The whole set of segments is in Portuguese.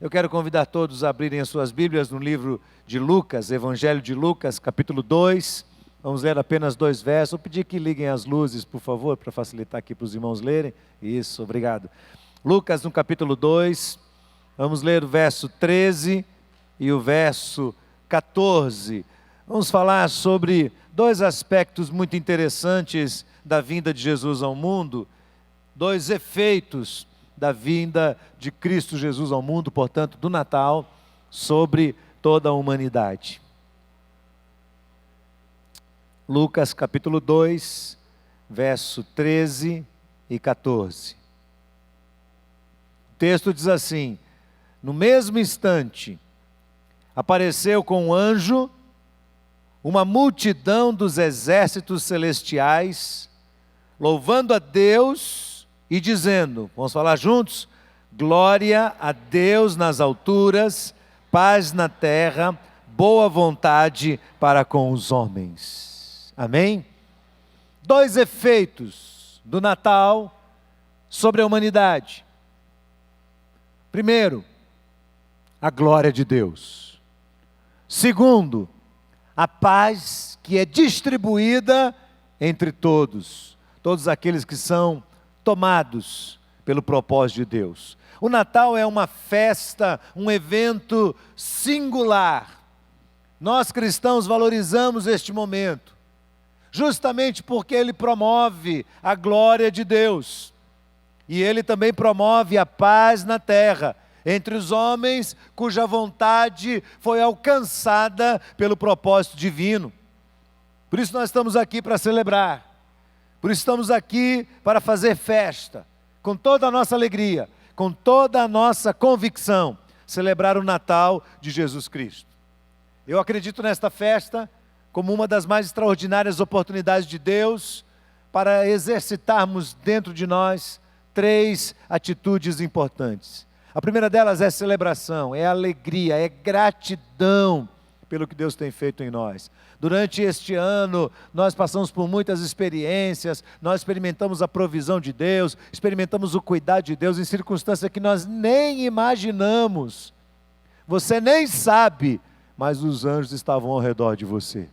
Eu quero convidar todos a abrirem as suas Bíblias no livro de Lucas, Evangelho de Lucas, capítulo 2. Vamos ler apenas 2 versos. Vou pedir que liguem as luzes, por favor, para facilitar aqui para os irmãos lerem. Isso, obrigado. Lucas, no capítulo 2, vamos ler o verso 13 e o verso 14. Vamos falar sobre 2 aspectos muito interessantes da vinda de Jesus ao mundo, 2 efeitos da vinda de Cristo Jesus ao mundo, portanto, do Natal, sobre toda a humanidade. Lucas capítulo 2, verso 13 e 14. O texto diz assim: no mesmo instante, apareceu com um anjo uma multidão dos exércitos celestiais, louvando a Deus e dizendo, vamos falar juntos? Glória a Deus nas alturas, paz na terra, boa vontade para com os homens. Amém? 2 efeitos do Natal sobre a humanidade. Primeiro, a glória de Deus. Segundo, a paz que é distribuída entre todos aqueles que são tomados pelo propósito de Deus. O Natal é uma festa, um evento singular. Nós cristãos valorizamos este momento, justamente porque ele promove a glória de Deus. E ele também promove a paz na terra, entre os homens cuja vontade foi alcançada pelo propósito divino. Por isso nós estamos aqui para celebrar. Por isso estamos aqui para fazer festa, com toda a nossa alegria, com toda a nossa convicção, celebrar o Natal de Jesus Cristo. Eu acredito nesta festa como uma das mais extraordinárias oportunidades de Deus para exercitarmos dentro de nós 3 atitudes importantes. A primeira delas é celebração, é alegria, é gratidão pelo que Deus tem feito em nós. Durante este ano, nós passamos por muitas experiências, nós experimentamos a provisão de Deus, experimentamos o cuidado de Deus em circunstâncias que nós nem imaginamos. Você nem sabe, mas os anjos estavam ao redor de você.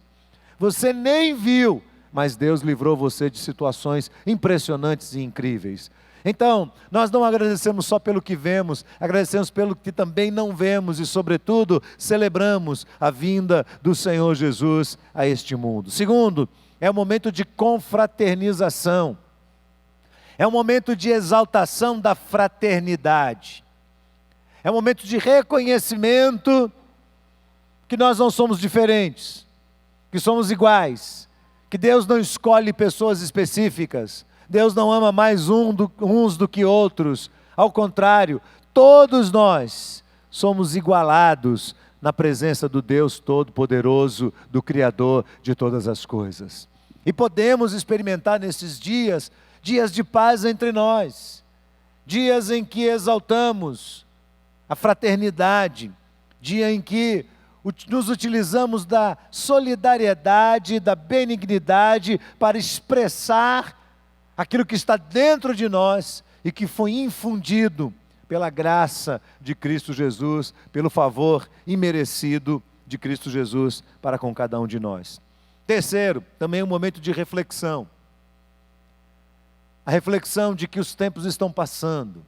Você nem viu, mas Deus livrou você de situações impressionantes e incríveis. Então, nós não agradecemos só pelo que vemos, agradecemos pelo que também não vemos e, sobretudo, celebramos a vinda do Senhor Jesus a este mundo. Segundo, é um momento de confraternização, é um momento de exaltação da fraternidade, é um momento de reconhecimento que nós não somos diferentes, que somos iguais, que Deus não escolhe pessoas específicas, Deus não ama mais uns do que outros. Ao contrário, todos nós somos igualados na presença do Deus Todo-Poderoso, do Criador de todas as coisas. E podemos experimentar nesses dias de paz entre nós, dias em que exaltamos a fraternidade, dia em que nos utilizamos da solidariedade, da benignidade para expressar aquilo que está dentro de nós e que foi infundido pela graça de Cristo Jesus, pelo favor imerecido de Cristo Jesus para com cada um de nós. Terceiro, também um momento de reflexão. A reflexão de que os tempos estão passando.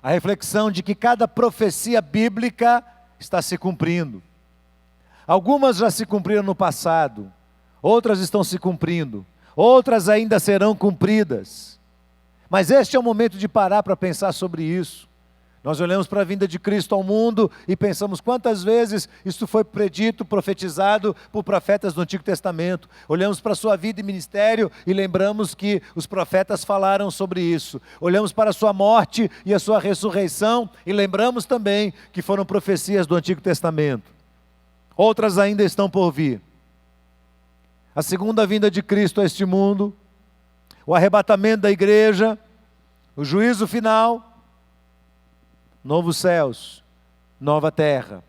A reflexão de que cada profecia bíblica está se cumprindo. Algumas já se cumpriram no passado, outras estão se cumprindo. Outras ainda serão cumpridas, mas este é o momento de parar para pensar sobre isso. Nós olhamos para a vinda de Cristo ao mundo e pensamos quantas vezes isso foi predito, profetizado por profetas do Antigo Testamento. Olhamos para a sua vida e ministério e lembramos que os profetas falaram sobre isso. Olhamos para a sua morte e a sua ressurreição e lembramos também que foram profecias do Antigo Testamento. Outras ainda estão por vir. A segunda vinda de Cristo a este mundo, o arrebatamento da igreja, o juízo final, novos céus, nova terra,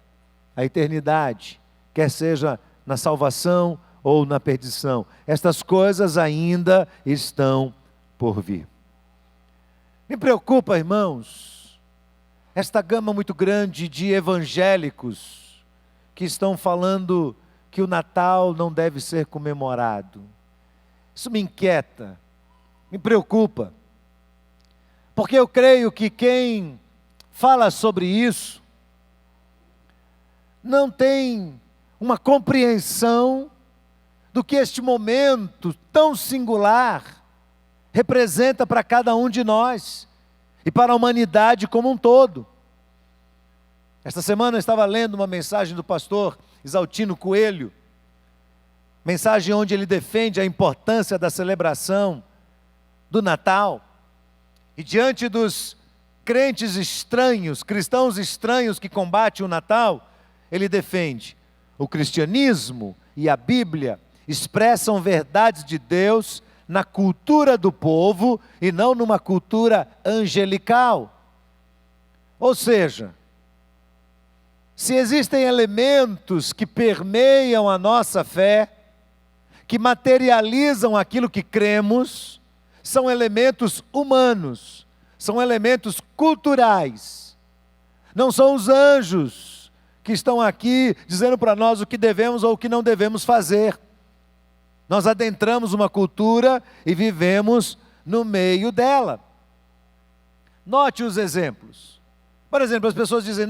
a eternidade, quer seja na salvação ou na perdição. Estas coisas ainda estão por vir. Me preocupa, irmãos, esta gama muito grande de evangélicos que estão falando que o Natal não deve ser comemorado. Isso me inquieta, me preocupa, porque eu creio que quem fala sobre isso não tem uma compreensão do que este momento tão singular representa para cada um de nós e para a humanidade como um todo. Esta semana eu estava lendo uma mensagem do pastor Exaltino Coelho, mensagem onde ele defende a importância da celebração do Natal, e diante dos crentes estranhos, cristãos estranhos que combatem o Natal, ele defende: o cristianismo e a Bíblia expressam verdades de Deus na cultura do povo e não numa cultura angelical. Ou seja, se existem elementos que permeiam a nossa fé, que materializam aquilo que cremos, são elementos humanos, são elementos culturais. Não são os anjos que estão aqui dizendo para nós o que devemos ou o que não devemos fazer. Nós adentramos uma cultura e vivemos no meio dela. Note os exemplos. Por exemplo, as pessoas dizem: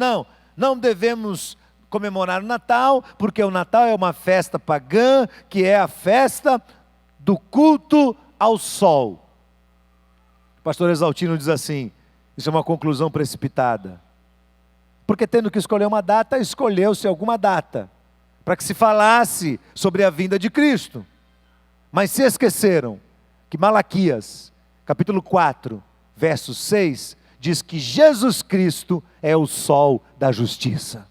não devemos comemorar o Natal, porque o Natal é uma festa pagã, que é a festa do culto ao sol. O pastor Exaltino diz assim: isso é uma conclusão precipitada, porque tendo que escolher uma data, escolheu-se alguma data, para que se falasse sobre a vinda de Cristo, mas se esqueceram que Malaquias, capítulo 4, verso 6, diz que Jesus Cristo é o sol da justiça.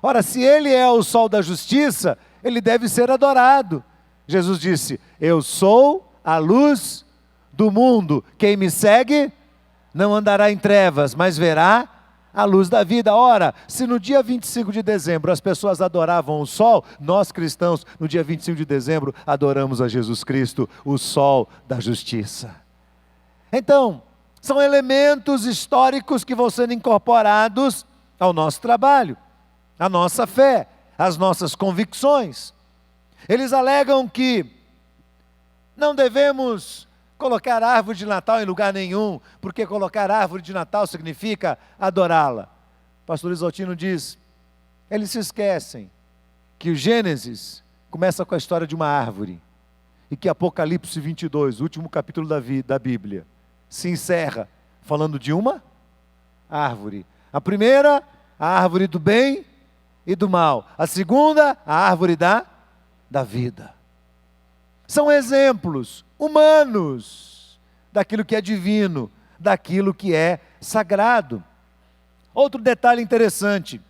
Ora, se Ele é o sol da justiça, Ele deve ser adorado. Jesus disse: eu sou a luz do mundo, quem me segue não andará em trevas, mas verá a luz da vida. Ora, se no dia 25 de dezembro as pessoas adoravam o sol, nós cristãos, no dia 25 de dezembro, adoramos a Jesus Cristo, o sol da justiça. Então, são elementos históricos que vão sendo incorporados ao nosso trabalho, à nossa fé, às nossas convicções. Eles alegam que não devemos colocar árvore de Natal em lugar nenhum, porque colocar árvore de Natal significa adorá-la. O pastor Exaltino diz: eles se esquecem que o Gênesis começa com a história de uma árvore, e que Apocalipse 22, o último capítulo da Bíblia, se encerra falando de uma árvore. A primeira, a árvore do bem e do mal. A segunda, a árvore da vida. São exemplos humanos daquilo que é divino, daquilo que é sagrado. Outro detalhe interessante: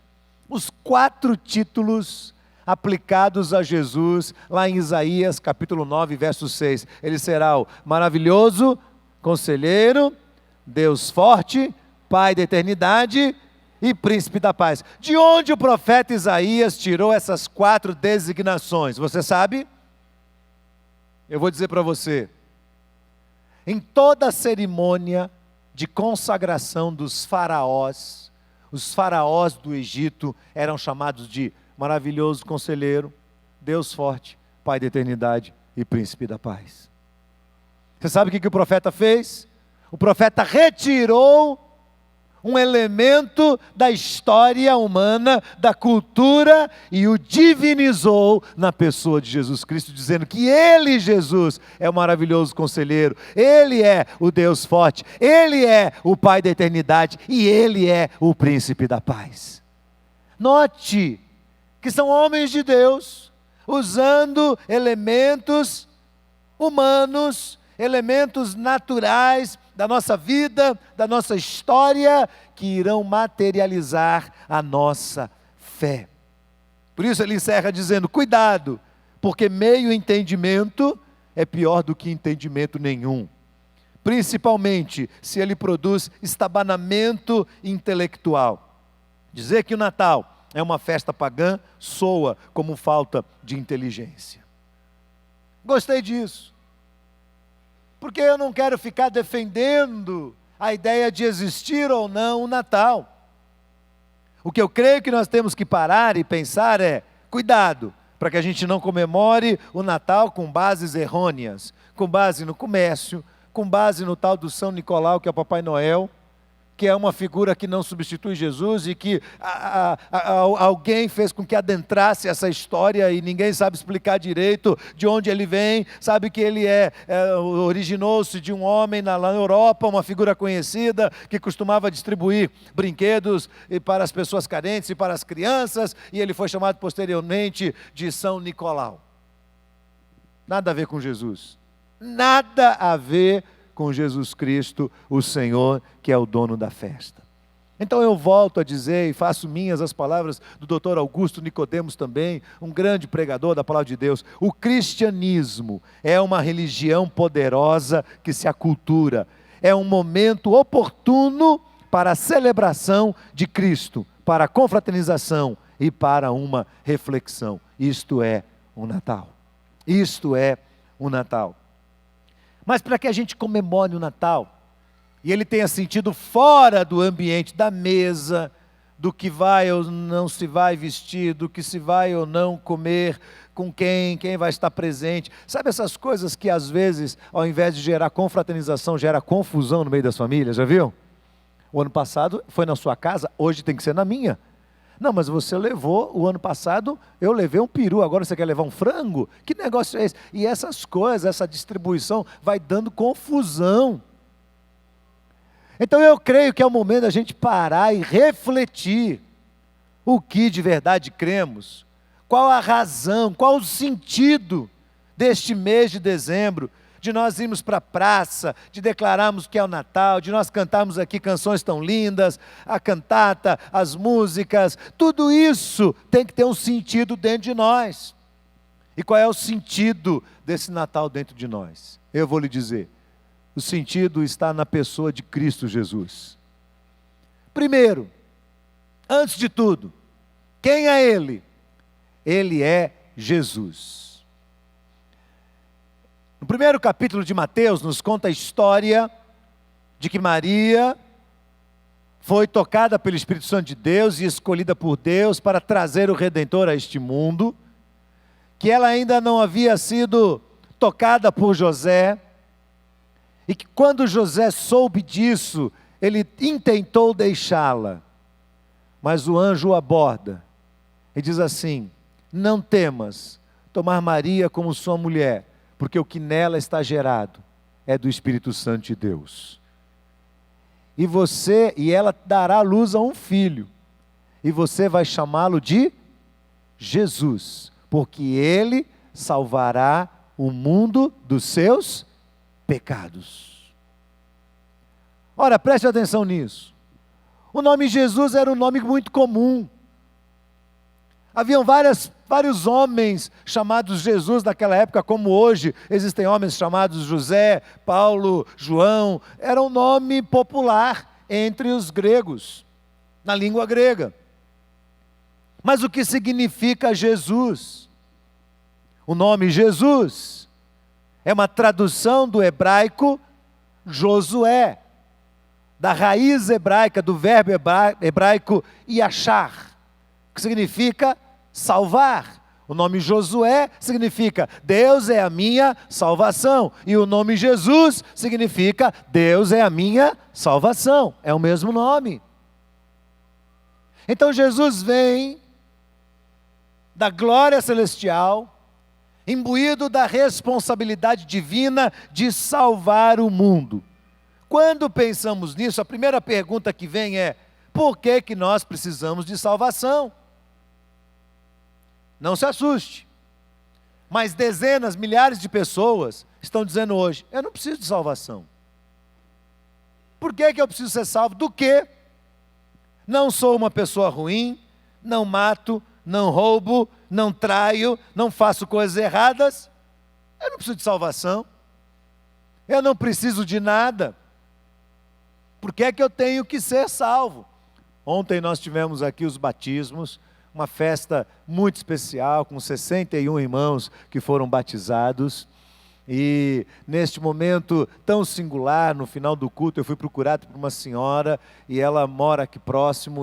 os 4 títulos aplicados a Jesus, lá em Isaías capítulo 9, verso 6. Ele será o maravilhoso Conselheiro, Deus forte, Pai da eternidade e Príncipe da paz. De onde o profeta Isaías tirou essas 4 designações? Você sabe? Eu vou dizer para você. Em toda a cerimônia de consagração dos faraós, os faraós do Egito eram chamados de maravilhoso Conselheiro, Deus forte, Pai da eternidade e Príncipe da paz. Você sabe o que o profeta fez? O profeta retirou um elemento da história humana, da cultura, e o divinizou na pessoa de Jesus Cristo, dizendo que Ele, Jesus, é o maravilhoso Conselheiro, Ele é o Deus forte, Ele é o Pai da eternidade e Ele é o Príncipe da paz. Note que são homens de Deus, usando elementos humanos, elementos naturais da nossa vida, da nossa história, que irão materializar a nossa fé. Por isso ele encerra dizendo: cuidado, porque meio entendimento é pior do que entendimento nenhum, principalmente se ele produz estabanamento intelectual. Dizer que o Natal é uma festa pagã soa como falta de inteligência. Gostei disso, porque eu não quero ficar defendendo a ideia de existir ou não o Natal. O que eu creio que nós temos que parar e pensar é, cuidado, para que a gente não comemore o Natal com bases errôneas, com base no comércio, com base no tal do São Nicolau, que é o Papai Noel, que é uma figura que não substitui Jesus e que alguém fez com que adentrasse essa história e ninguém sabe explicar direito de onde ele vem. Sabe que ele originou-se de um homem lá na Europa, uma figura conhecida que costumava distribuir brinquedos para as pessoas carentes e para as crianças, e ele foi chamado posteriormente de São Nicolau. Nada a ver com Jesus, nada a ver com Jesus Cristo, o Senhor, que é o dono da festa. Então eu volto a dizer e faço minhas as palavras do Dr. Augusto Nicodemos também, um grande pregador da palavra de Deus. O cristianismo é uma religião poderosa que se acultura. É um momento oportuno para a celebração de Cristo, para a confraternização e para uma reflexão. Isto é o Natal. Isto é o Natal. Mas para que a gente comemore o Natal, e ele tenha sentido fora do ambiente da mesa, do que vai ou não se vai vestir, do que se vai ou não comer, com quem vai estar presente. Sabe essas coisas que às vezes, ao invés de gerar confraternização, gera confusão no meio das famílias, já viu? O ano passado foi na sua casa, hoje tem que ser na minha. Não, mas você levou, o ano passado eu levei um peru, agora você quer levar um frango? Que negócio é esse? E essas coisas, essa distribuição vai dando confusão. Então eu creio que é o momento da gente parar e refletir o que de verdade cremos, qual a razão, qual o sentido deste mês de dezembro, de nós irmos para a praça, de declararmos que é o Natal, de nós cantarmos aqui canções tão lindas, a cantata, as músicas, tudo isso tem que ter um sentido dentro de nós. E qual é o sentido desse Natal dentro de nós? Eu vou lhe dizer, o sentido está na pessoa de Cristo Jesus. Primeiro, antes de tudo, quem é Ele? Ele é Jesus. No primeiro capítulo de Mateus, nos conta a história de que Maria foi tocada pelo Espírito Santo de Deus e escolhida por Deus para trazer o Redentor a este mundo, que ela ainda não havia sido tocada por José, e que quando José soube disso, ele intentou deixá-la, mas o anjo aborda e diz assim: não temas tomar Maria como sua mulher, porque o que nela está gerado é do Espírito Santo de Deus. E ela dará luz a um filho, e você vai chamá-lo de Jesus, porque ele salvará o mundo dos seus pecados. Ora, preste atenção nisso. O nome Jesus era um nome muito comum. Haviam vários homens chamados Jesus naquela época, como hoje existem homens chamados José, Paulo, João. Era um nome popular entre os gregos, na língua grega. Mas o que significa Jesus? O nome Jesus é uma tradução do hebraico Josué, da raiz hebraica, do verbo hebraico yashar, que significa salvar. O nome Josué significa Deus é a minha salvação, e o nome Jesus significa Deus é a minha salvação, é o mesmo nome. Então Jesus vem da glória celestial, imbuído da responsabilidade divina de salvar o mundo. Quando pensamos nisso, a primeira pergunta que vem é: por que nós precisamos de salvação? Não se assuste, mas dezenas, milhares de pessoas estão dizendo hoje: eu não preciso de salvação. Por que eu preciso ser salvo? Do quê? Não sou uma pessoa ruim, não mato, não roubo, não traio, não faço coisas erradas. Eu não preciso de salvação. Eu não preciso de nada. Por que eu tenho que ser salvo? Ontem nós tivemos aqui os batismos, uma festa muito especial, com 61 irmãos que foram batizados. E neste momento tão singular, no final do culto, eu fui procurado por uma senhora, e ela mora aqui próximo,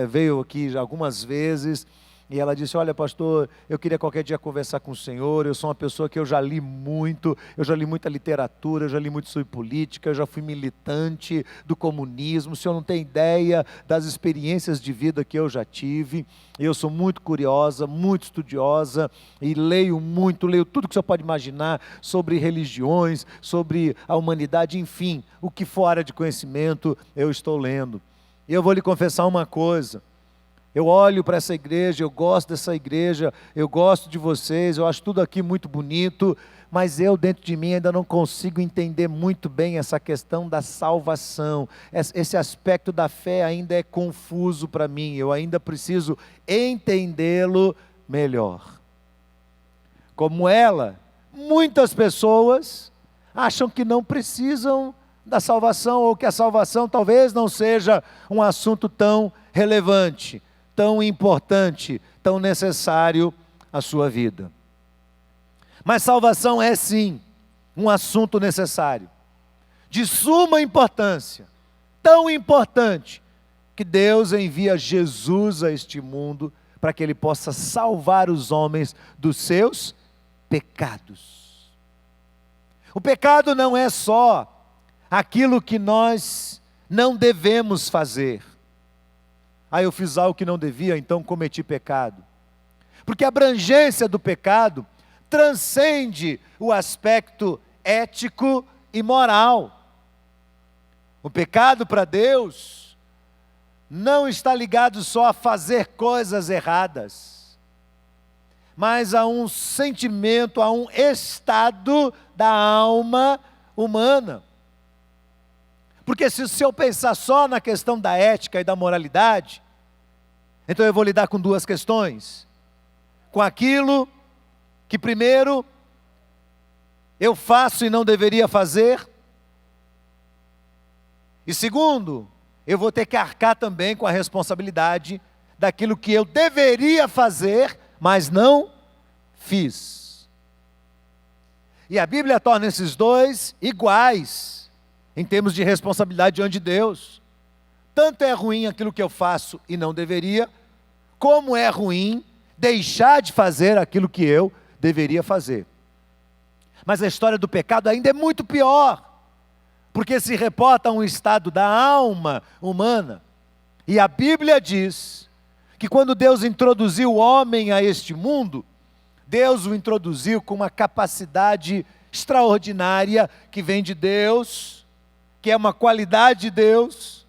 veio aqui já algumas vezes, e ela disse: olha, pastor, eu queria qualquer dia conversar com o senhor. Eu sou uma pessoa que eu já li muito, eu já li muita literatura, eu já li muito sobre política, eu já fui militante do comunismo. O senhor não tem ideia das experiências de vida que eu já tive. Eu sou muito curiosa, muito estudiosa, e leio muito, leio tudo que o senhor pode imaginar sobre religiões, sobre a humanidade, enfim, o que for área de conhecimento, eu estou lendo. E eu vou lhe confessar uma coisa: eu olho para essa igreja, eu gosto dessa igreja, eu gosto de vocês, eu acho tudo aqui muito bonito, mas eu dentro de mim ainda não consigo entender muito bem essa questão da salvação. Esse aspecto da fé ainda é confuso para mim, eu ainda preciso entendê-lo melhor. Como ela, muitas pessoas acham que não precisam da salvação, ou que a salvação talvez não seja um assunto tão relevante, tão importante, tão necessário à sua vida. Mas salvação é sim um assunto necessário, de suma importância, tão importante, que Deus envia Jesus a este mundo para que Ele possa salvar os homens dos seus pecados. O pecado não é só aquilo que nós não devemos fazer. Eu fiz algo que não devia, então cometi pecado. Porque a abrangência do pecado transcende o aspecto ético e moral. O pecado para Deus não está ligado só a fazer coisas erradas, mas a um sentimento, a um estado da alma humana. Porque se eu pensar só na questão da ética e da moralidade, então eu vou lidar com duas questões: com aquilo que primeiro eu faço e não deveria fazer, e segundo, eu vou ter que arcar também com a responsabilidade daquilo que eu deveria fazer, mas não fiz. E a Bíblia torna esses dois iguais em termos de responsabilidade diante de Deus. Tanto é ruim aquilo que eu faço e não deveria, como é ruim deixar de fazer aquilo que eu deveria fazer. Mas a história do pecado ainda é muito pior, porque se reporta a um estado da alma humana. E a Bíblia diz que quando Deus introduziu o homem a este mundo, Deus o introduziu com uma capacidade extraordinária que vem de Deus, que é uma qualidade de Deus,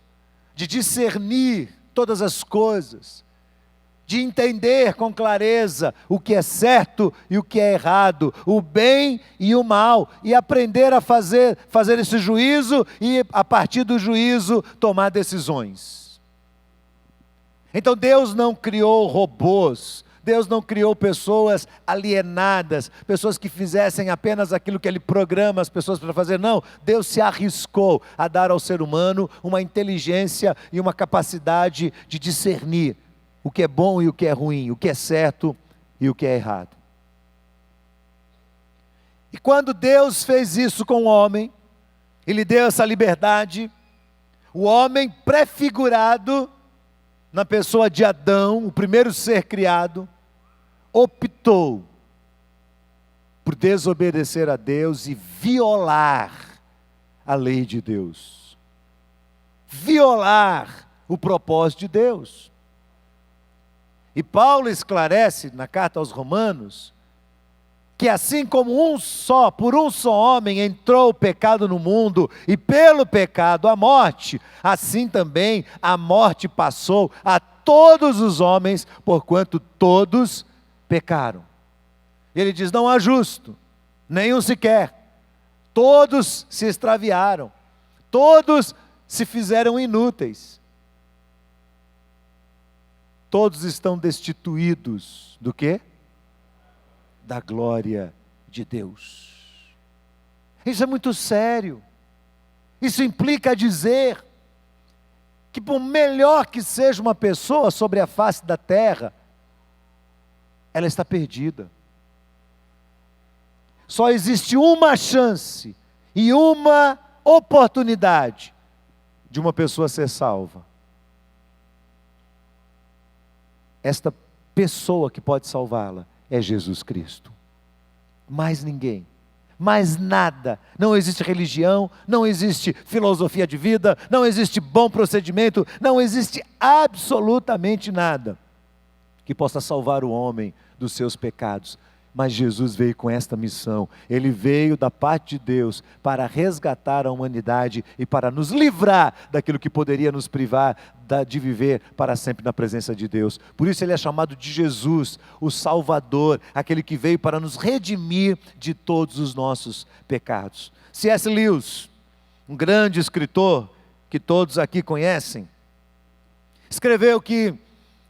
de discernir todas as coisas, de entender com clareza o que é certo e o que é errado, o bem e o mal, e aprender a fazer esse juízo, e a partir do juízo tomar decisões. Então Deus não criou robôs, Deus não criou pessoas alienadas, pessoas que fizessem apenas aquilo que Ele programa as pessoas para fazer. Não, Deus se arriscou a dar ao ser humano uma inteligência e uma capacidade de discernir o que é bom e o que é ruim, o que é certo e o que é errado. E quando Deus fez isso com o homem, Ele deu essa liberdade, o homem prefigurado na pessoa de Adão, o primeiro ser criado, optou por desobedecer a Deus e violar a lei de Deus, violar o propósito de Deus. E Paulo esclarece na carta aos Romanos, que assim como por um só homem entrou o pecado no mundo, e pelo pecado a morte, assim também a morte passou a todos os homens, porquanto todos pecaram. Ele diz: não há justo, nenhum sequer, todos se extraviaram, todos se fizeram inúteis, todos estão destituídos do quê? Da glória de Deus. Isso é muito sério. Isso implica dizer que por melhor que seja uma pessoa sobre a face da terra, ela está perdida. Só existe uma chance e uma oportunidade de uma pessoa ser salva. Esta pessoa que pode salvá-la é Jesus Cristo. Mais ninguém, mais nada. Não existe religião, não existe filosofia de vida, não existe bom procedimento, não existe absolutamente nada que possa salvar o homem dos seus pecados. Mas Jesus veio com esta missão. Ele veio da parte de Deus para resgatar a humanidade e para nos livrar daquilo que poderia nos privar de viver para sempre na presença de Deus. Por isso ele é chamado de Jesus, o Salvador, aquele que veio para nos redimir de todos os nossos pecados. C.S. Lewis, um grande escritor que todos aqui conhecem, escreveu que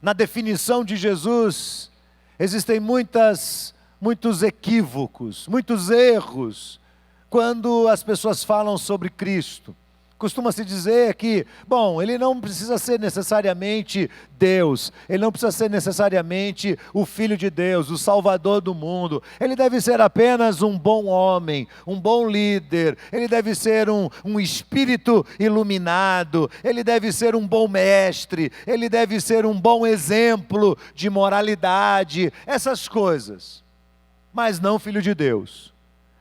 na definição de Jesus existem muitos equívocos, muitos erros, quando as pessoas falam sobre Cristo. Costuma-se dizer que, ele não precisa ser necessariamente Deus, ele não precisa ser necessariamente o Filho de Deus, o Salvador do mundo, ele deve ser apenas um bom homem, um bom líder, ele deve ser um espírito iluminado, ele deve ser um bom mestre, ele deve ser um bom exemplo de moralidade, essas coisas, mas não Filho de Deus.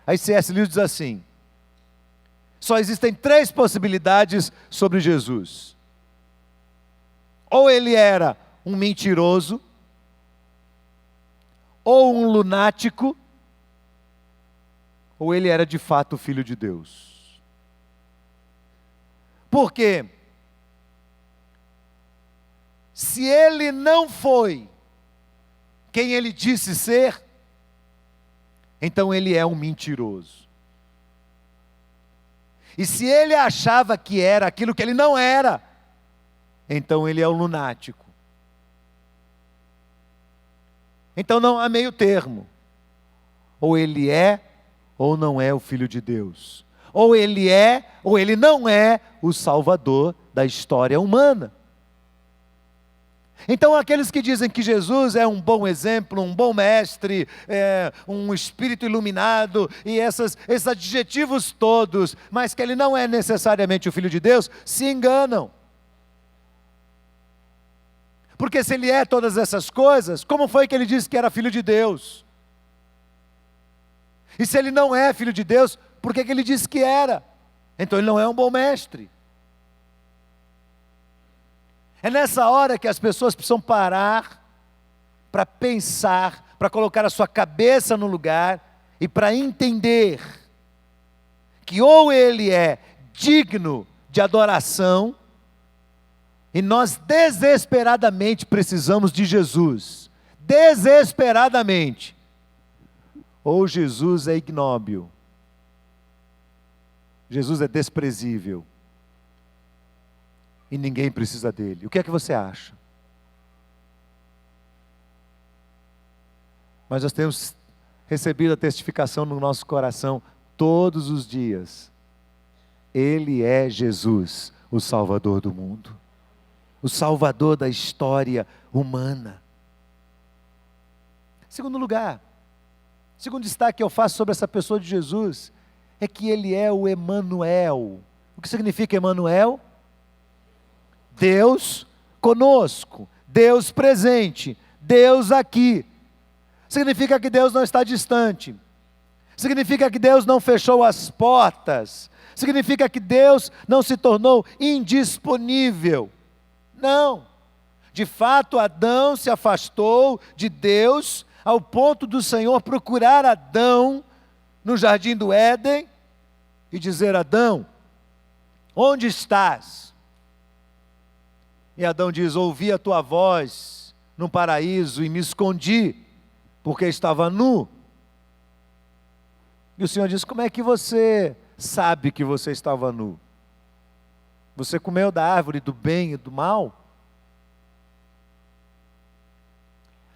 Aí C.S. Lewis diz assim: só existem 3 possibilidades sobre Jesus. Ou ele era um mentiroso, ou um lunático, ou ele era de fato o Filho de Deus. Por quê? Se ele não foi quem ele disse ser, então ele é um mentiroso. E se ele achava que era aquilo que ele não era, então ele é um lunático. Então não há meio termo. Ou ele é, ou não é o Filho de Deus. Ou ele é, ou ele não é o Salvador da história humana. Então aqueles que dizem que Jesus é um bom exemplo, um bom mestre, um espírito iluminado, e esses adjetivos todos, mas que ele não é necessariamente o Filho de Deus, se enganam. Porque se ele é todas essas coisas, como foi que ele disse que era Filho de Deus? E se ele não é Filho de Deus, por que ele disse que era? Então ele não é um bom mestre. É nessa hora que as pessoas precisam parar para pensar, para colocar a sua cabeça no lugar e para entender que ou ele é digno de adoração, e nós desesperadamente precisamos de Jesus, desesperadamente, ou Jesus é ignóbil, Jesus é desprezível, e ninguém precisa dele. O que é que você acha? Mas nós temos recebido a testificação no nosso coração todos os dias. Ele é Jesus, o Salvador do mundo, o Salvador da história humana. Segundo lugar, segundo destaque que eu faço sobre essa pessoa de Jesus, é que ele é o Emanuel. O que significa Emanuel? Deus conosco, Deus presente, Deus aqui. Significa que Deus não está distante, significa que Deus não fechou as portas, significa que Deus não se tornou indisponível. Não, de fato Adão se afastou de Deus ao ponto do Senhor procurar Adão no jardim do Éden e dizer: Adão, onde estás? E Adão diz: ouvi a tua voz no paraíso e me escondi, porque estava nu. E o Senhor diz: como é que você sabe que você estava nu? Você comeu da árvore do bem e do mal?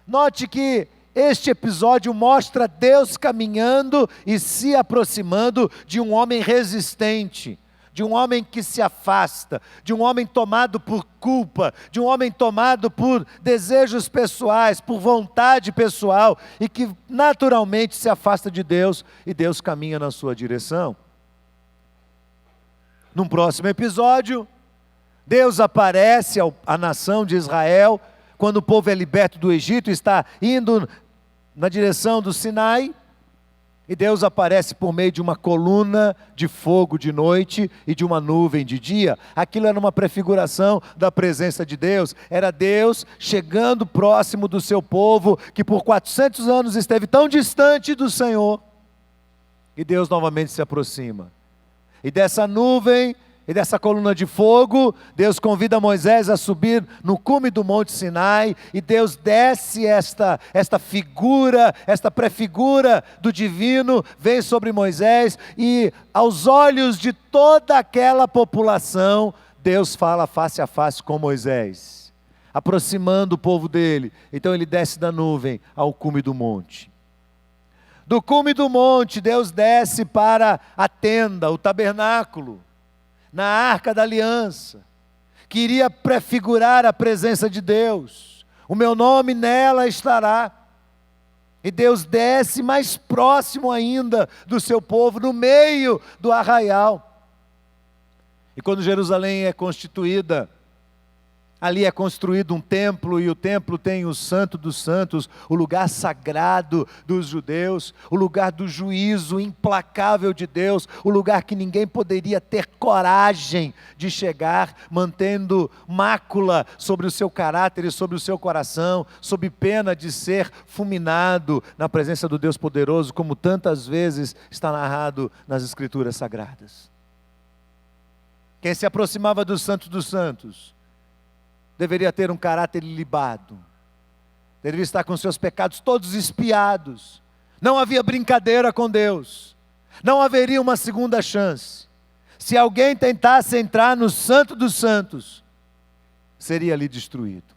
Note que este episódio mostra Deus caminhando e se aproximando de um homem resistente. de um homem que se afasta, de um homem tomado por culpa, de um homem tomado por desejos pessoais, por vontade pessoal, e que naturalmente se afasta de Deus, e Deus caminha na sua direção. Num próximo episódio, Deus aparece à nação de Israel, quando o povo é liberto do Egito, está indo na direção do Sinai, e Deus aparece por meio de uma coluna de fogo de noite e de uma nuvem de dia. Aquilo era uma prefiguração da presença de Deus. Era Deus chegando próximo do seu povo, que por 400 anos esteve tão distante do Senhor. E Deus novamente se aproxima. E dessa nuvem e dessa coluna de fogo, Deus convida Moisés a subir no cume do Monte Sinai, e Deus desce esta figura, esta prefigura do divino, vem sobre Moisés, e aos olhos de toda aquela população, Deus fala face a face com Moisés, aproximando o povo dele. Então ele desce da nuvem ao cume do monte. Do cume do monte, Deus desce para a tenda, o tabernáculo, na arca da aliança, que iria prefigurar a presença de Deus. O meu nome nela estará. E Deus desce mais próximo ainda do seu povo, no meio do arraial. E quando Jerusalém é constituída, ali é construído um templo, e o templo tem o Santo dos Santos, o lugar sagrado dos judeus, o lugar do juízo implacável de Deus, o lugar que ninguém poderia ter coragem de chegar, mantendo mácula sobre o seu caráter e sobre o seu coração, sob pena de ser fulminado na presença do Deus poderoso, como tantas vezes está narrado nas Escrituras Sagradas. Quem se aproximava do Santo dos Santos deveria ter um caráter ilibado, deveria estar com seus pecados todos expiados. Não havia brincadeira com Deus, não haveria uma segunda chance. Se alguém tentasse entrar no Santo dos Santos, seria ali destruído.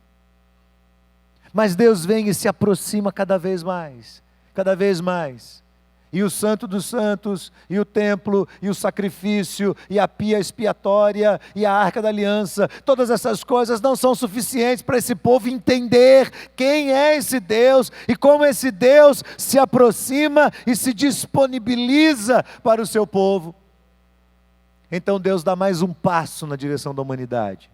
Mas Deus vem e se aproxima cada vez mais, cada vez mais. E o Santo dos Santos, e o templo, e o sacrifício, e a pia expiatória, e a arca da aliança, todas essas coisas não são suficientes para esse povo entender quem é esse Deus, e como esse Deus se aproxima e se disponibiliza para o seu povo. Então Deus dá mais um passo na direção da humanidade,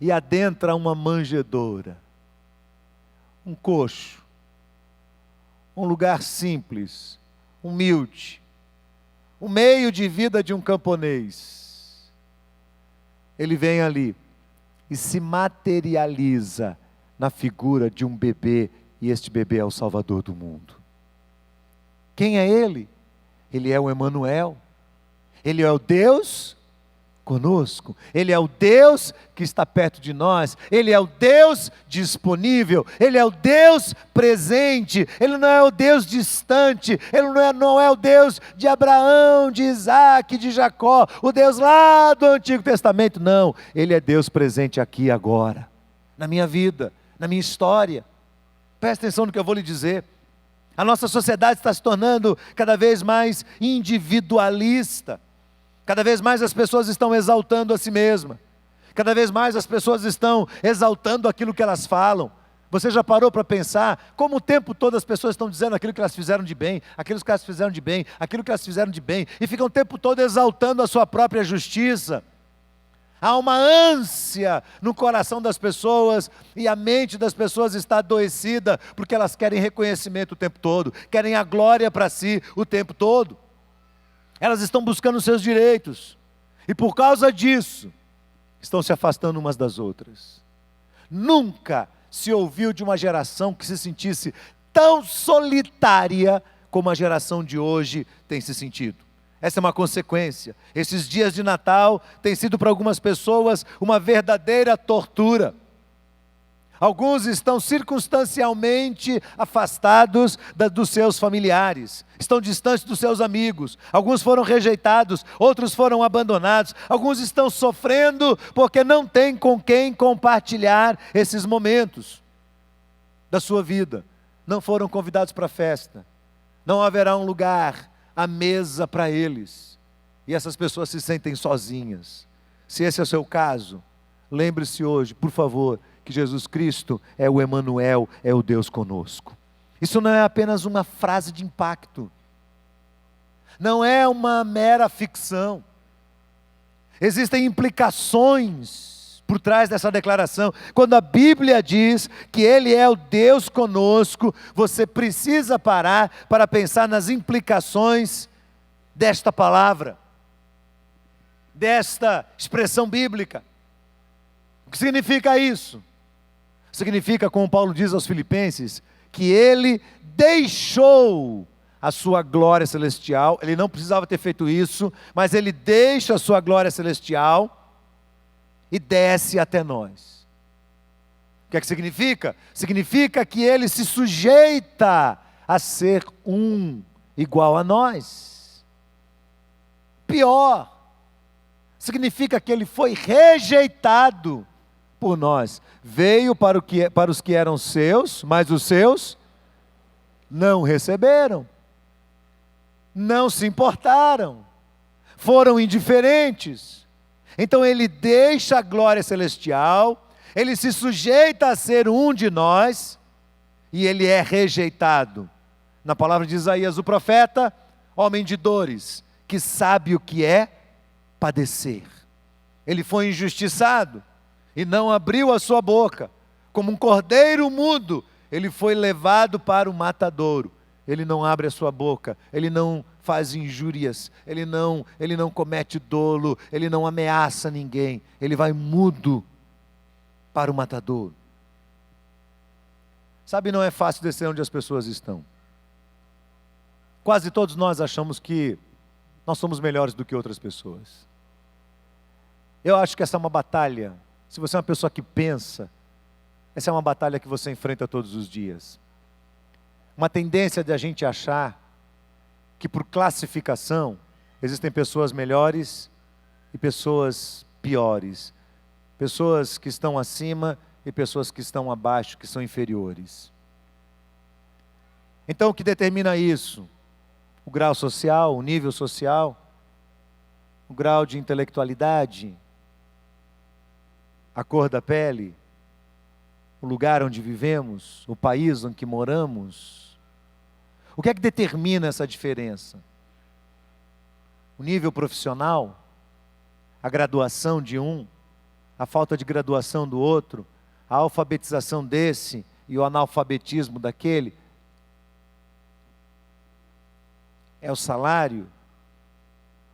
e adentra uma manjedoura, um coxo, um lugar simples, humilde, o meio de vida de um camponês. Ele vem ali e se materializa na figura de um bebê, e este bebê é o Salvador do mundo. Quem é ele? Ele é o Emanuel, ele é o Deus conosco, ele é o Deus que está perto de nós, ele é o Deus disponível, ele é o Deus presente, ele não é o Deus distante, ele não é o Deus de Abraão, de Isaac, de Jacó, o Deus lá do Antigo Testamento, não, ele é Deus presente aqui e agora, na minha vida, na minha história. Presta atenção no que eu vou lhe dizer. A nossa sociedade está se tornando cada vez mais individualista. Cada vez mais as pessoas estão exaltando a si mesmas. Cada vez mais as pessoas estão exaltando aquilo que elas falam. Você já parou para pensar como o tempo todo as pessoas estão dizendo aquilo que elas fizeram de bem, aquilo que elas fizeram de bem, aquilo que elas fizeram de bem, e ficam o tempo todo exaltando a sua própria justiça. Há uma ânsia no coração das pessoas, e a mente das pessoas está adoecida, porque elas querem reconhecimento o tempo todo, querem a glória para si o tempo todo. Elas estão buscando seus direitos, e por causa disso, estão se afastando umas das outras. Nunca se ouviu de uma geração que se sentisse tão solitária como a geração de hoje tem se sentido. Essa é uma consequência. Esses dias de Natal têm sido para algumas pessoas uma verdadeira tortura. Alguns estão circunstancialmente afastados dos seus familiares, estão distantes dos seus amigos, alguns foram rejeitados, outros foram abandonados, alguns estão sofrendo porque não têm com quem compartilhar esses momentos da sua vida, não foram convidados para a festa, não haverá um lugar à mesa para eles. e essas pessoas se sentem sozinhas. Se esse é o seu caso, lembre-se hoje, por favor, que Jesus Cristo é o Emanuel, é o Deus conosco. Isso não é apenas uma frase de impacto, não é uma mera ficção. Existem implicações por trás dessa declaração. Quando a Bíblia diz que Ele é o Deus conosco, você precisa parar para pensar nas implicações desta palavra, desta expressão bíblica. O que significa isso? Significa, como Paulo diz aos Filipenses, que Ele deixou a sua glória celestial. Ele não precisava ter feito isso, mas Ele deixa a sua glória celestial e desce até nós. O que é que significa? Significa que Ele se sujeita a ser igual a nós. Pior, significa que Ele foi rejeitado por nós. Veio para os que eram seus, mas os seus não receberam. Não se importaram, foram indiferentes. Então Ele deixa a glória celestial, Ele se sujeita a ser um de nós, e Ele é rejeitado. Na palavra de Isaías, o profeta, homem de dores, que sabe o que é padecer. Ele foi injustiçado, e não abriu a sua boca, como um cordeiro mudo, Ele foi levado para o matadouro. Ele não abre a sua boca, Ele não faz injúrias, Ele não comete dolo, Ele não ameaça ninguém, Ele vai mudo para o matadouro. Sabe, não é fácil descer onde as pessoas estão. Quase todos nós achamos que nós somos melhores do que outras pessoas. Eu acho que essa é uma batalha, se você é uma pessoa que pensa, essa é uma batalha que você enfrenta todos os dias. Uma tendência de a gente achar que por classificação existem pessoas melhores e pessoas piores, pessoas que estão acima e pessoas que estão abaixo, que são inferiores. Então o que determina isso? O grau social, o nível social, o grau de intelectualidade, a cor da pele, o lugar onde vivemos, o país em que moramos. O que é que determina essa diferença? O nível profissional, a graduação de um, a falta de graduação do outro, a alfabetização desse e o analfabetismo daquele? É o salário?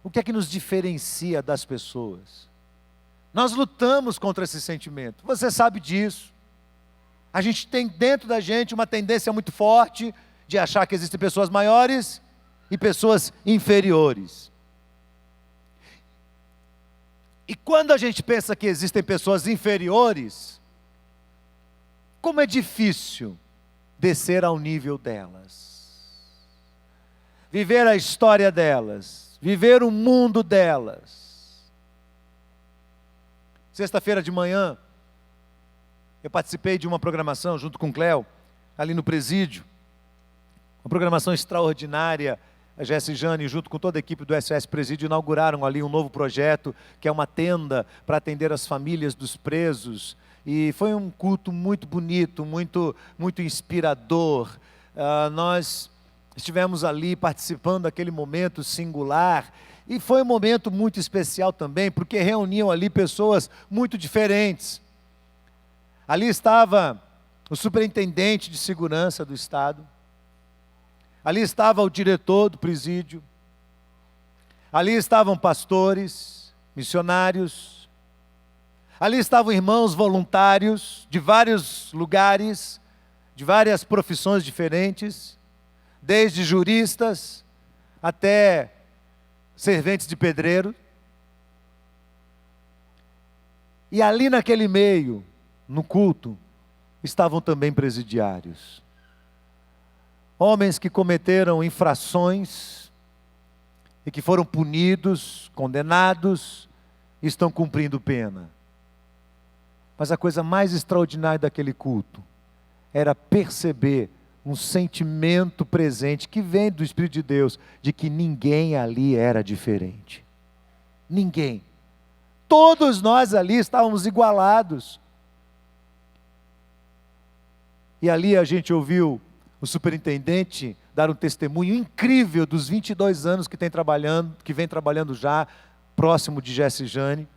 O que é que nos diferencia das pessoas? Nós lutamos contra esse sentimento, você sabe disso. A gente tem dentro da gente uma tendência muito forte de achar que existem pessoas maiores e pessoas inferiores. E quando a gente pensa que existem pessoas inferiores, como é difícil descer ao nível delas, viver a história delas, viver o mundo delas. Sexta-feira de manhã, eu participei de uma programação junto com o Cléo, ali no presídio. Uma programação extraordinária. A Jesse e Jane, junto com toda a equipe do SOS Presídio, inauguraram ali um novo projeto, que é uma tenda para atender as famílias dos presos. E foi um culto muito bonito, muito inspirador. Nós estivemos ali participando daquele momento singular. E foi um momento muito especial também, porque reuniam ali pessoas muito diferentes. Ali estava o superintendente de segurança do Estado. Ali estava o diretor do presídio. Ali estavam pastores, missionários. Ali estavam irmãos voluntários de vários lugares, de várias profissões diferentes, desde juristas até serventes de pedreiro. E ali naquele meio, no culto, estavam também presidiários. Homens que cometeram infrações e que foram punidos, condenados, e estão cumprindo pena. Mas a coisa mais extraordinária daquele culto era perceber um sentimento presente que vem do Espírito de Deus, de que ninguém ali era diferente. Ninguém. Todos nós ali estávamos igualados. E ali a gente ouviu o superintendente dar um testemunho incrível dos 22 anos que vem trabalhando já próximo de Jesse e Jane.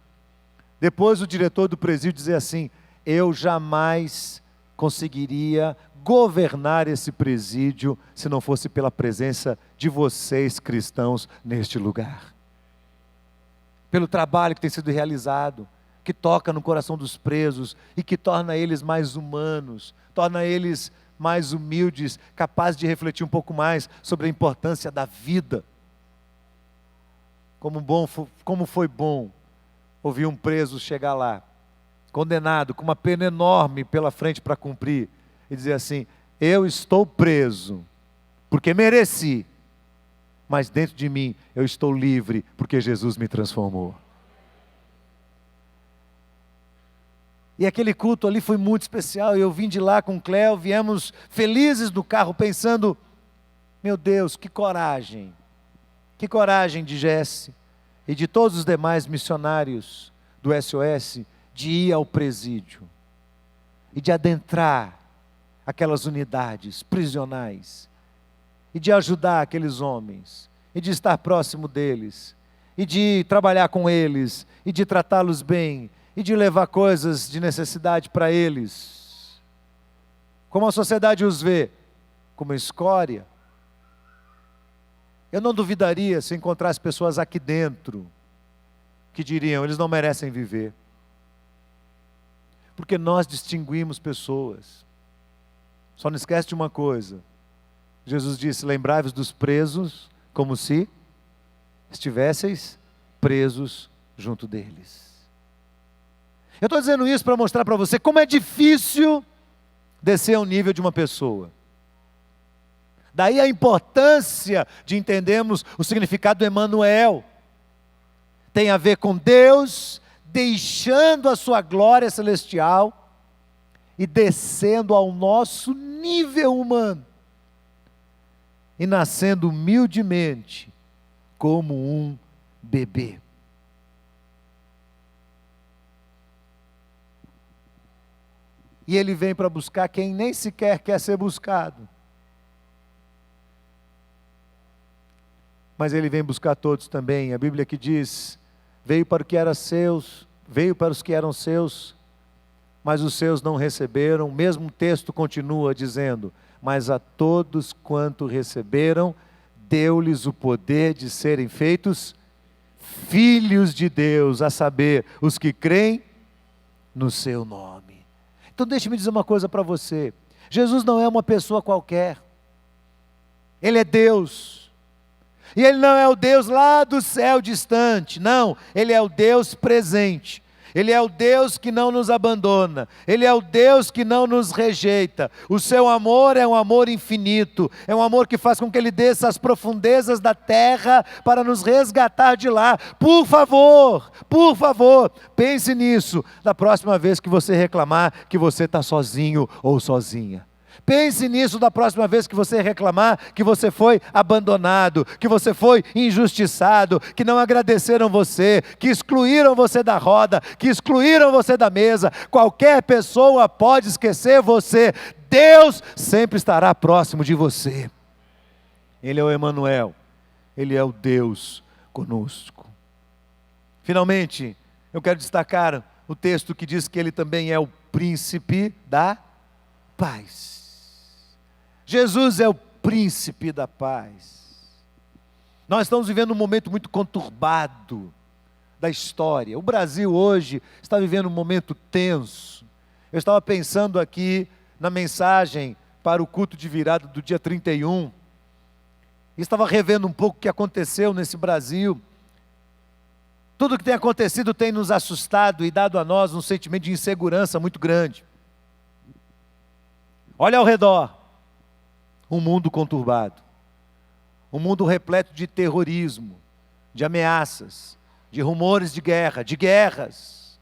Depois o diretor do presídio dizer assim: eu jamais conseguiria governar esse presídio se não fosse pela presença de vocês cristãos neste lugar. Pelo trabalho que tem sido realizado, que toca no coração dos presos e que torna eles mais humanos, torna eles mais humildes, capazes de refletir um pouco mais sobre a importância da vida. Como foi bom ouvir um preso chegar lá, condenado, com uma pena enorme pela frente para cumprir, e dizer assim: eu estou preso, porque mereci, mas dentro de mim eu estou livre, porque Jesus me transformou. E aquele culto ali foi muito especial. Eu vim de lá com o Cléo, viemos felizes no carro, pensando: meu Deus, que coragem de Jesse e de todos os demais missionários do SOS, de ir ao presídio e de adentrar aquelas unidades prisionais e de ajudar aqueles homens e de estar próximo deles e de trabalhar com eles e de tratá-los bem e de levar coisas de necessidade para eles. Como a sociedade os vê? Como escória. Eu não duvidaria se encontrasse pessoas aqui dentro que diriam: eles não merecem viver. Porque nós distinguimos pessoas. Só não esquece de uma coisa. Jesus disse: lembrai-vos dos presos como se estivesseis presos junto deles. Eu estou dizendo isso para mostrar para você como é difícil descer ao nível de uma pessoa. Daí a importância de entendermos o significado do Emanuel. Tem a ver com Deus deixando a sua glória celestial e descendo ao nosso nível humano. E nascendo humildemente como um bebê. E ele vem para buscar quem nem sequer quer ser buscado. Mas ele vem buscar todos também. A Bíblia que diz: veio para os que eram seus, mas os seus não receberam. O mesmo texto continua dizendo: mas a todos quanto receberam, deu-lhes o poder de serem feitos filhos de Deus, a saber, os que creem no seu nome. Então deixe-me dizer uma coisa para você: Jesus não é uma pessoa qualquer, Ele é Deus. E Ele não é o Deus lá do céu distante, não, Ele é o Deus presente. Ele é o Deus que não nos abandona, Ele é o Deus que não nos rejeita. O seu amor é um amor infinito, é um amor que faz com que Ele desça às profundezas da terra para nos resgatar de lá. Por favor, pense nisso da próxima vez que você reclamar que você está sozinho ou sozinha. Pense nisso da próxima vez que você reclamar que você foi abandonado, que você foi injustiçado, que não agradeceram você, que excluíram você da roda, que excluíram você da mesa. Qualquer pessoa pode esquecer você. Deus sempre estará próximo de você. Ele é o Emanuel, Ele é o Deus conosco. Finalmente, eu quero destacar o texto que diz que Ele também é o príncipe da paz. Jesus é o príncipe da paz. Nós estamos vivendo um momento muito conturbado da história. O Brasil hoje está vivendo um momento tenso. Eu estava pensando aqui na mensagem para o culto de virada do dia 31. E estava revendo um pouco o que aconteceu nesse Brasil. Tudo o que tem acontecido tem nos assustado e dado a nós um sentimento de insegurança muito grande. Olha ao redor. Um mundo conturbado, um mundo repleto de terrorismo, de ameaças, de rumores de guerra, de guerras,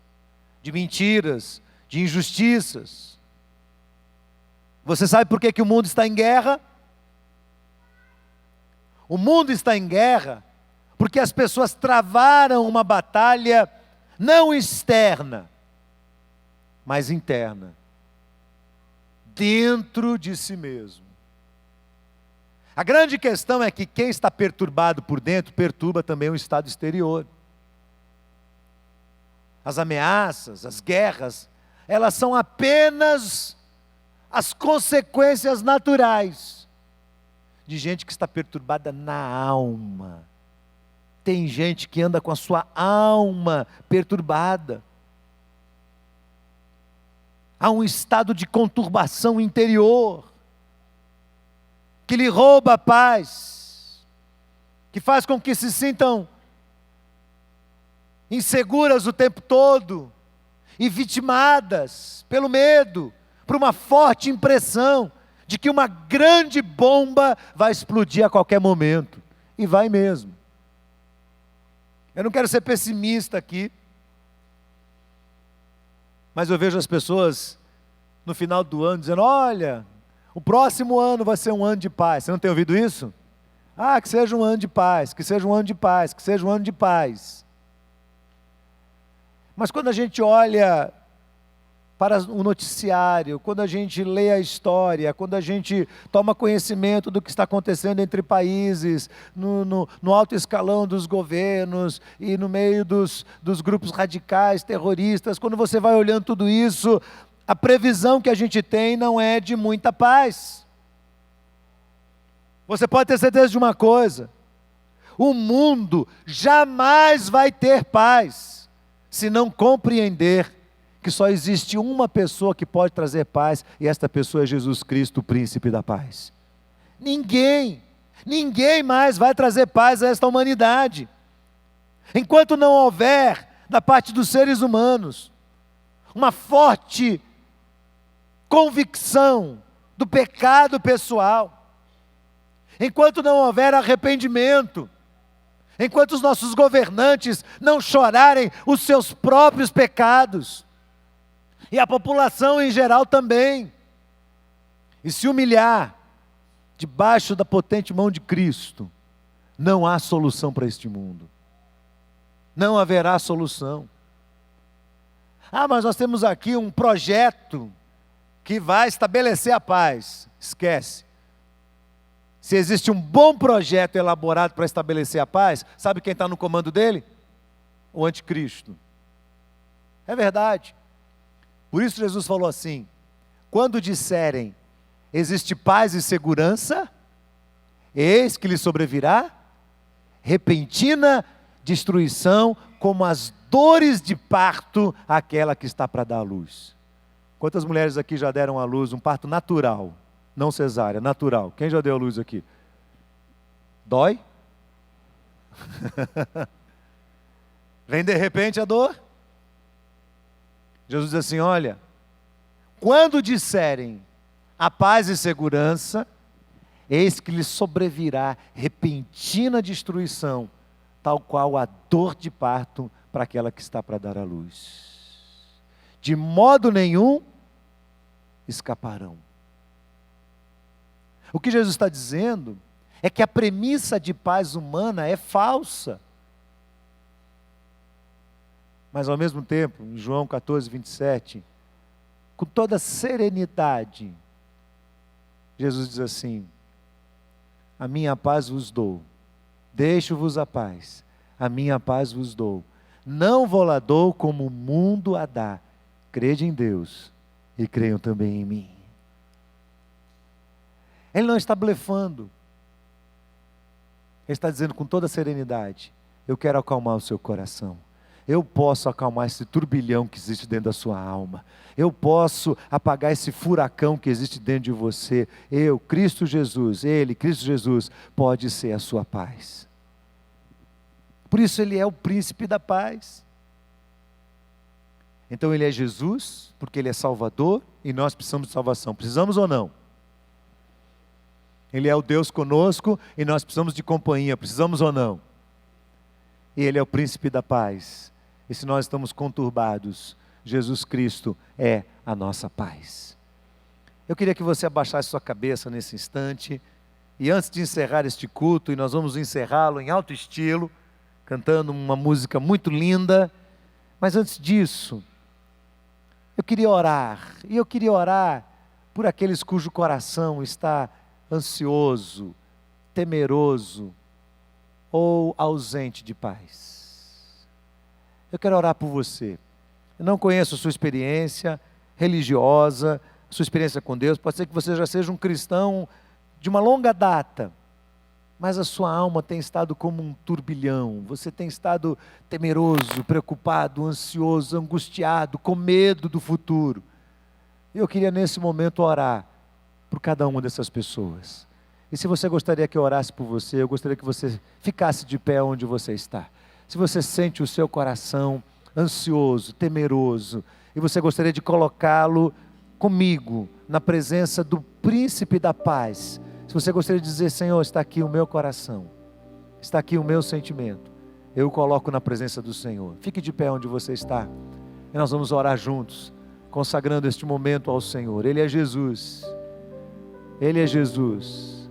de mentiras, de injustiças. Você sabe por que o mundo está em guerra? O mundo está em guerra Porque as pessoas travaram uma batalha não externa, mas interna, dentro de si mesmo. A grande questão é que quem está perturbado por dentro, perturba também o estado exterior. As ameaças, as guerras, elas são apenas as consequências naturais de gente que está perturbada na alma. Tem gente que anda com a sua alma perturbada. Há um estado de conturbação interior, que lhe rouba a paz, que faz com que se sintam inseguras o tempo todo, e vitimadas pelo medo, por uma forte impressão de que uma grande bomba vai explodir a qualquer momento, e vai mesmo. Eu não quero ser pessimista aqui, mas eu vejo as pessoas no final do ano dizendo: olha, o próximo ano vai ser um ano de paz. Você não tem ouvido isso? Ah, que seja um ano de paz, que seja um ano de paz, que seja um ano de paz. Mas quando a gente olha para o noticiário, quando a gente lê a história, quando a gente toma conhecimento do que está acontecendo entre países, no alto escalão dos governos e no meio dos grupos radicais, terroristas, quando você vai olhando tudo isso, a previsão que a gente tem não é de muita paz. Você pode ter certeza de uma coisa: o mundo jamais vai ter paz, se não compreender que só existe uma pessoa que pode trazer paz, e esta pessoa é Jesus Cristo, o príncipe da paz. Ninguém mais vai trazer paz a esta humanidade, enquanto não houver, da parte dos seres humanos, uma forte convicção do pecado pessoal, enquanto não houver arrependimento, enquanto os nossos governantes não chorarem os seus próprios pecados, e a população em geral também, e se humilhar debaixo da potente mão de Cristo, não há solução para este mundo. Não haverá solução. Ah, mas nós temos aqui um projeto que vai estabelecer a paz. Esquece. Se existe um bom projeto elaborado para estabelecer a paz, sabe quem está no comando dele? O anticristo. É verdade. Por isso Jesus falou assim: quando disserem, existe paz e segurança, eis que lhe sobrevirá repentina destruição, como as dores de parto àquela que está para dar à luz. Quantas mulheres aqui já deram à luz um parto natural? Não cesárea, natural. Quem já deu à luz aqui? Dói? Vem de repente a dor? Jesus diz assim: olha, quando disserem a paz e segurança, eis que lhes sobrevirá repentina destruição, tal qual a dor de parto para aquela que está para dar à luz. De modo nenhum escaparão. O que Jesus está dizendo é que a premissa de paz humana é falsa. Mas ao mesmo tempo, em João 14, 27, com toda serenidade, Jesus diz assim: a minha paz vos dou, deixo-vos a paz, a minha paz vos dou, não vou-la dou como o mundo a dá, crede em Deus e creiam também em mim. Ele não está blefando, ele está dizendo com toda serenidade: eu quero acalmar o seu coração. Eu posso acalmar esse turbilhão que existe dentro da sua alma. Eu posso apagar esse furacão que existe dentro de você. Eu, Cristo Jesus, Ele, Cristo Jesus, pode ser a sua paz. Por isso Ele é o príncipe da paz. Então Ele é Jesus, porque Ele é Salvador, e nós precisamos de salvação. Precisamos ou não? Ele é o Deus conosco, e nós precisamos de companhia. Precisamos ou não? E Ele é o príncipe da paz. E se nós estamos conturbados, Jesus Cristo é a nossa paz. Eu queria que você abaixasse sua cabeça nesse instante, e antes de encerrar este culto, e nós vamos encerrá-lo em alto estilo, cantando uma música muito linda. Mas antes disso, eu queria orar. E eu queria orar por aqueles cujo coração está ansioso, temeroso ou ausente de paz. Eu quero orar por você. Eu não conheço a sua experiência religiosa, a sua experiência com Deus. Pode ser que você já seja um cristão de uma longa data, mas a sua alma tem estado como um turbilhão. Você tem estado temeroso, preocupado, ansioso, angustiado, com medo do futuro. Eu queria nesse momento orar por cada uma dessas pessoas. E se você gostaria que eu orasse por você, eu gostaria que você ficasse de pé onde você está. Se você sente o seu coração ansioso, temeroso, e você gostaria de colocá-lo comigo, na presença do príncipe da paz. Se você gostaria de dizer: Senhor, está aqui o meu coração, está aqui o meu sentimento, eu o coloco na presença do Senhor. Fique de pé onde você está, e nós vamos orar juntos, consagrando este momento ao Senhor. Ele é Jesus, Ele é Jesus,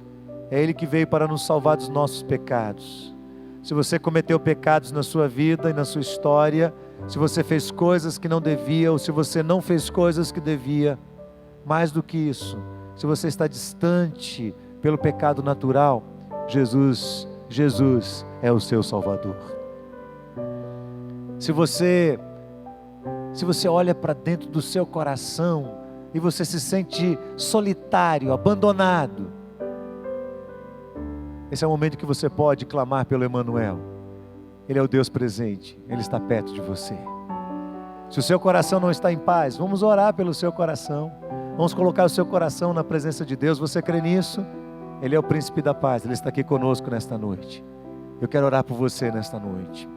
é Ele que veio para nos salvar dos nossos pecados. Se você cometeu pecados na sua vida e na sua história, se você fez coisas que não devia, ou se você não fez coisas que devia, mais do que isso, se você está distante pelo pecado natural, Jesus é o seu Salvador. Se você olha para dentro do seu coração e você se sente solitário, abandonado, esse é o momento que você pode clamar pelo Emanuel. Ele é o Deus presente, Ele está perto de você. Se o seu coração não está em paz, vamos orar pelo seu coração, vamos colocar o seu coração na presença de Deus. Você crê nisso? Ele é o príncipe da paz, Ele está aqui conosco nesta noite. Eu quero orar por você nesta noite.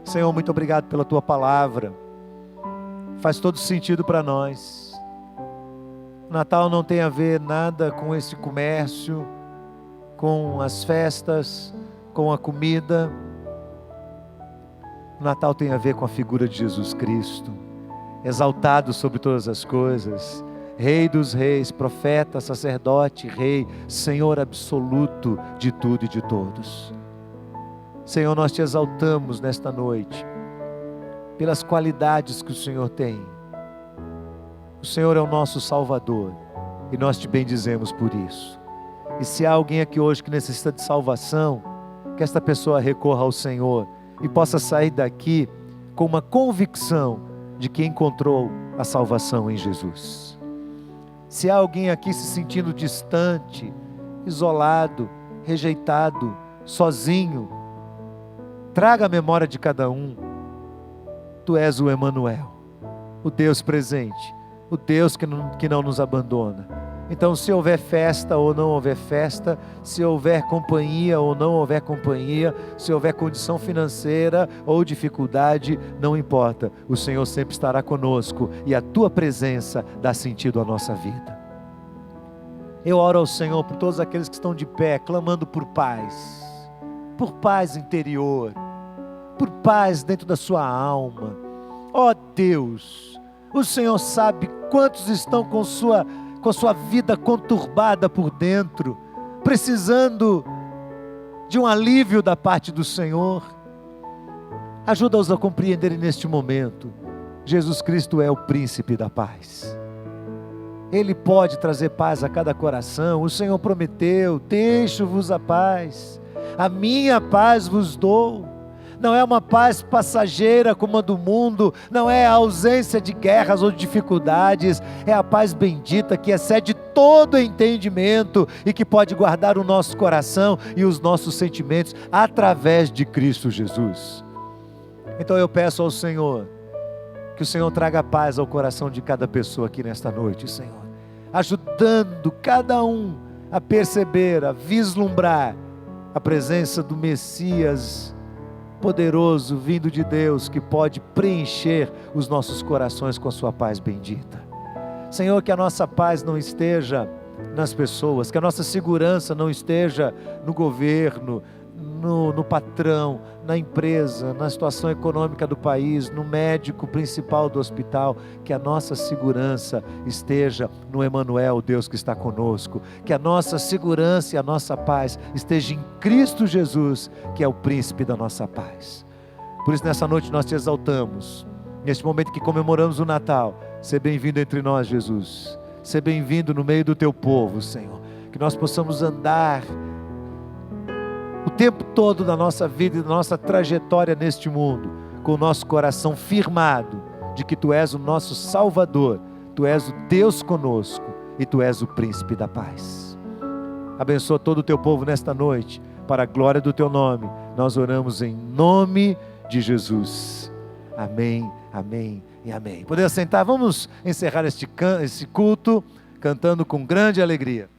Senhor, muito obrigado pela Tua palavra, faz todo sentido para nós. O Natal não tem a ver nada com esse comércio, com as festas, com a comida. O Natal tem a ver com a figura de Jesus Cristo, exaltado sobre todas as coisas, Rei dos reis, profeta, sacerdote, rei, Senhor absoluto de tudo e de todos. Senhor, nós te exaltamos nesta noite, pelas qualidades que o Senhor tem. O Senhor é o nosso Salvador, e nós te bendizemos por isso. E se há alguém aqui hoje que necessita de salvação, que esta pessoa recorra ao Senhor e possa sair daqui com uma convicção de que encontrou a salvação em Jesus. Se há alguém aqui se sentindo distante, isolado, rejeitado, sozinho, traga a memória de cada um. Tu és o Emanuel, o Deus presente, o Deus que não nos abandona. Então, se houver festa ou não houver festa, se houver companhia ou não houver companhia, se houver condição financeira ou dificuldade, não importa, o Senhor sempre estará conosco e a Tua presença dá sentido à nossa vida. Eu oro ao Senhor por todos aqueles que estão de pé, clamando por paz interior, por paz dentro da sua alma. Ó Deus, o Senhor sabe quantos estão com sua vida conturbada por dentro, precisando de um alívio da parte do Senhor. Ajuda-os a compreenderem neste momento, Jesus Cristo é o príncipe da paz. Ele pode trazer paz a cada coração. O Senhor prometeu: deixo-vos a paz, a minha paz vos dou. Não é uma paz passageira como a do mundo, não é a ausência de guerras ou de dificuldades, é a paz bendita que excede todo entendimento e que pode guardar o nosso coração e os nossos sentimentos através de Cristo Jesus. Então eu peço ao Senhor, que o Senhor traga paz ao coração de cada pessoa aqui nesta noite, Senhor, ajudando cada um a perceber, a vislumbrar a presença do Messias poderoso, vindo de Deus, que pode preencher os nossos corações com a sua paz bendita. Senhor, que a nossa paz não esteja nas pessoas, que a nossa segurança não esteja no governo, no patrão, na empresa, na situação econômica do país, no médico principal do hospital, que a nossa segurança esteja no Emanuel, Deus que está conosco, que a nossa segurança e a nossa paz esteja em Cristo Jesus, que é o príncipe da nossa paz. Por isso nessa noite nós te exaltamos, neste momento que comemoramos o Natal. Seja bem-vindo entre nós, Jesus, seja bem-vindo no meio do teu povo, Senhor, que nós possamos andar o tempo todo da nossa vida e da nossa trajetória neste mundo, com o nosso coração firmado de que Tu és o nosso Salvador, Tu és o Deus conosco e Tu és o Príncipe da Paz. Abençoa todo o Teu povo nesta noite, para a glória do Teu nome. Nós oramos em nome de Jesus. Amém, amém e amém. Podemos sentar? Vamos encerrar esse culto cantando com grande alegria.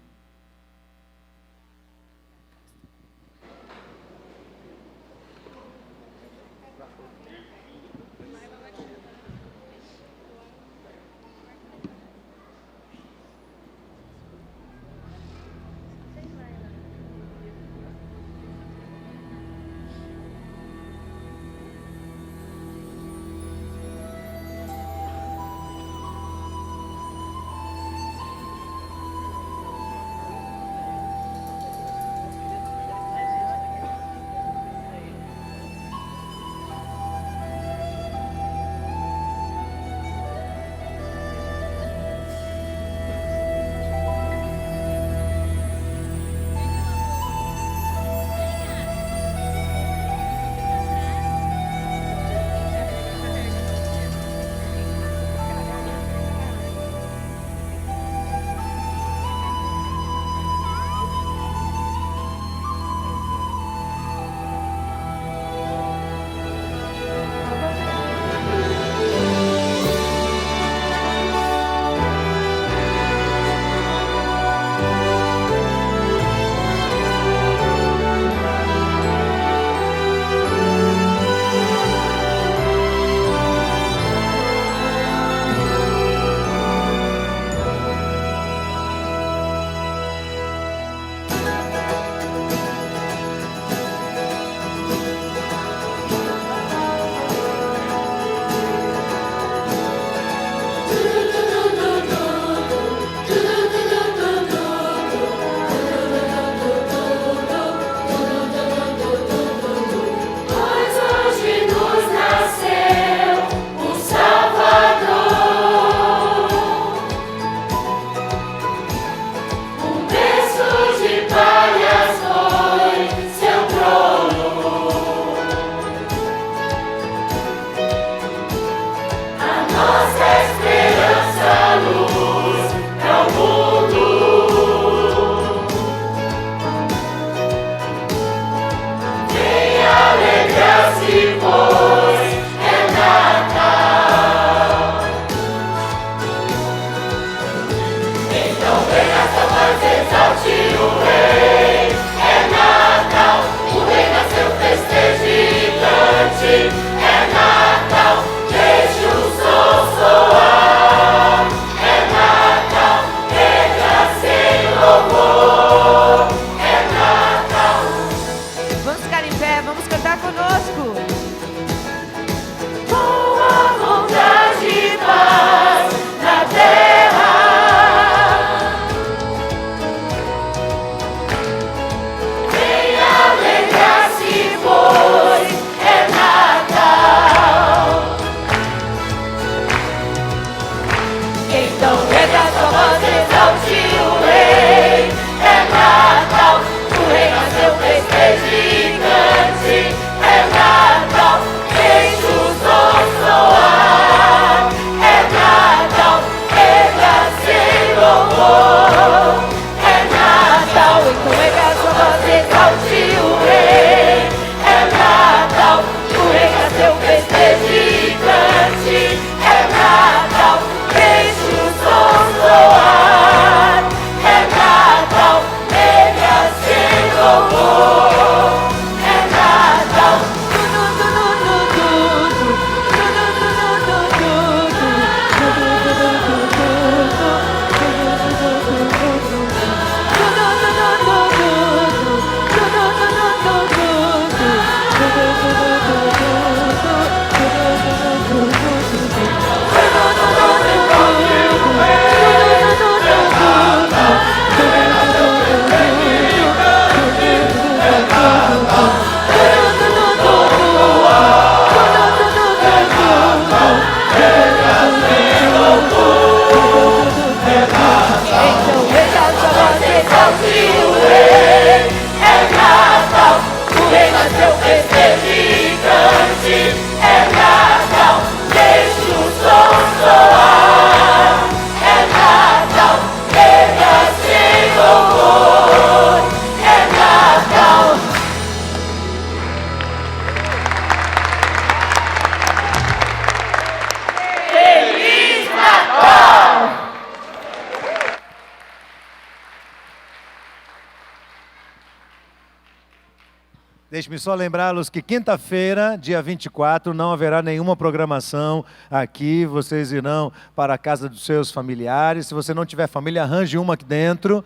Deixe-me só lembrá-los que quinta-feira, dia 24, não haverá nenhuma programação aqui. Vocês irão para a casa dos seus familiares. Se você não tiver família, arranje uma aqui dentro.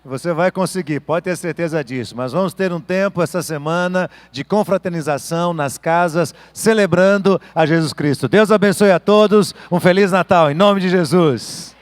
Você vai conseguir, pode ter certeza disso. Mas vamos ter um tempo essa semana de confraternização nas casas, celebrando a Jesus Cristo. Deus abençoe a todos. Um Feliz Natal, em nome de Jesus.